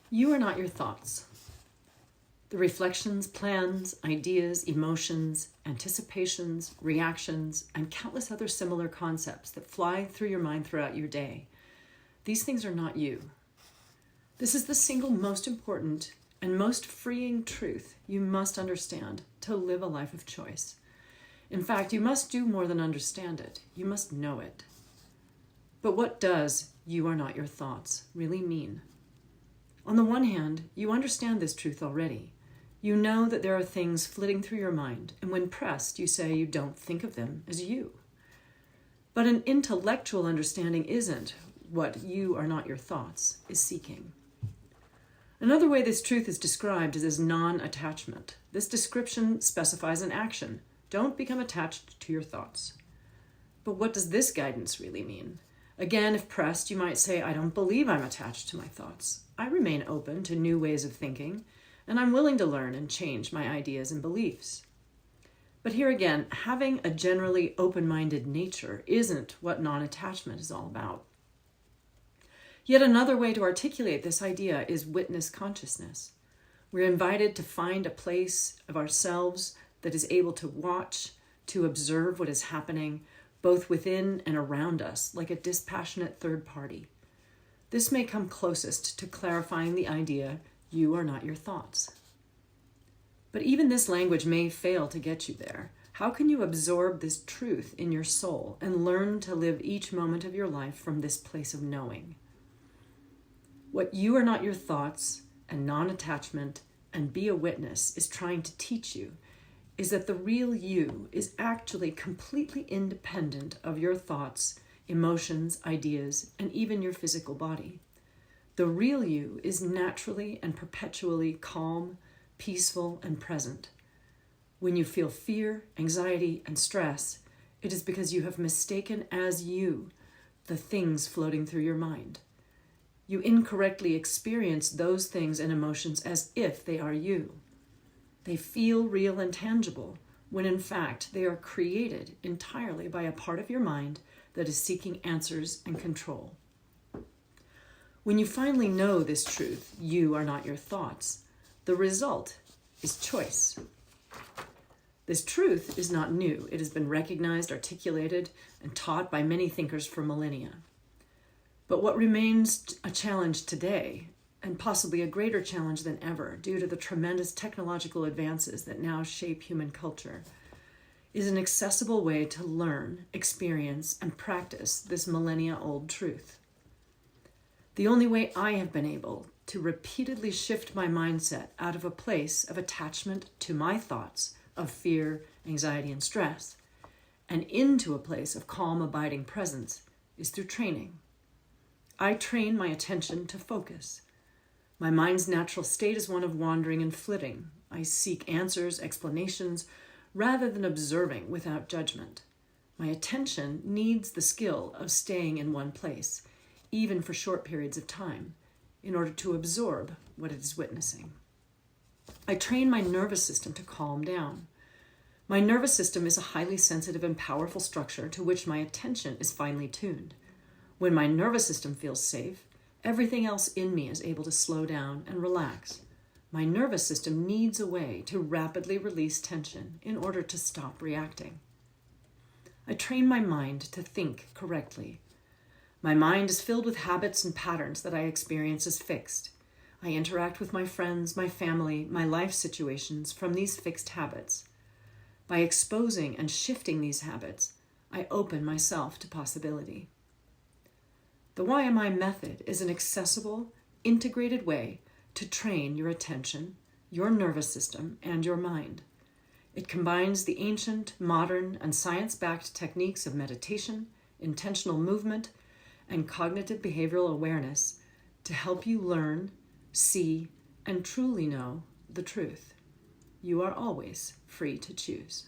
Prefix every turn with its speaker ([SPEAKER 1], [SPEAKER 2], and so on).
[SPEAKER 1] You are not your thoughts. The reflections, plans, ideas, emotions, anticipations, reactions, and countless other similar concepts that fly through your mind throughout your day. These things are not you. This is the single most important and most freeing truth you must understand to live a life of choice. In fact, you must do more than understand it. You must know it. But what does "you are not your thoughts" really mean? On the one hand, you understand this truth already. You know that there are things flitting through your mind, and when pressed, you say you don't think of them as you. But an intellectual understanding isn't what "you are not your thoughts" is seeking. Another way this truth is described is as non-attachment. This description specifies an action. Don't become attached to your thoughts. But what does this guidance really mean? Again, if pressed, you might say, I don't believe I'm attached to my thoughts. I remain open to new ways of thinking, and I'm willing to learn and change my ideas and beliefs. But here again, having a generally open-minded nature isn't what non-attachment is all about. Yet another way to articulate this idea is witness consciousness. We're invited to find a place of ourselves that is able to watch, to observe what is happening, both within and around us, like a dispassionate third party. This may come closest to clarifying the idea, you are not your thoughts. But even this language may fail to get you there. How can you absorb this truth in your soul and learn to live each moment of your life from this place of knowing? What "you are not your thoughts" and non-attachment and be a witness is trying to teach you is that the real you is actually completely independent of your thoughts, emotions, ideas, and even your physical body. The real you is naturally and perpetually calm, peaceful, and present. When you feel fear, anxiety, and stress, it is because you have mistaken as you the things floating through your mind. You incorrectly experience those things and emotions as if they are you. They feel real and tangible, when in fact they are created entirely by a part of your mind that is seeking answers and control. When you finally know this truth, you are not your thoughts, the result is choice. This truth is not new. It has been recognized, articulated, and taught by many thinkers for millennia. But what remains a challenge today, and possibly a greater challenge than ever due to the tremendous technological advances that now shape human culture, is an accessible way to learn, experience, and practice this millennia-old truth. The only way I have been able to repeatedly shift my mindset out of a place of attachment to my thoughts of fear, anxiety, and stress, and into a place of calm, abiding presence is through training. I train my attention to focus. My mind's natural state is one of wandering and flitting. I seek answers, explanations, rather than observing without judgment. My attention needs the skill of staying in one place, even for short periods of time, in order to absorb what it is witnessing. I train my nervous system to calm down. My nervous system is a highly sensitive and powerful structure to which my attention is finely tuned. When my nervous system feels safe, everything else in me is able to slow down and relax. My nervous system needs a way to rapidly release tension in order to stop reacting. I train my mind to think correctly. My mind is filled with habits and patterns that I experience as fixed. I interact with my friends, my family, my life situations from these fixed habits. By exposing and shifting these habits, I open myself to possibility. The YMI method is an accessible, integrated way to train your attention, your nervous system, and your mind. It combines the ancient, modern, and science-backed techniques of meditation, intentional movement, and cognitive behavioral awareness to help you learn, see, and truly know the truth. You are always free to choose.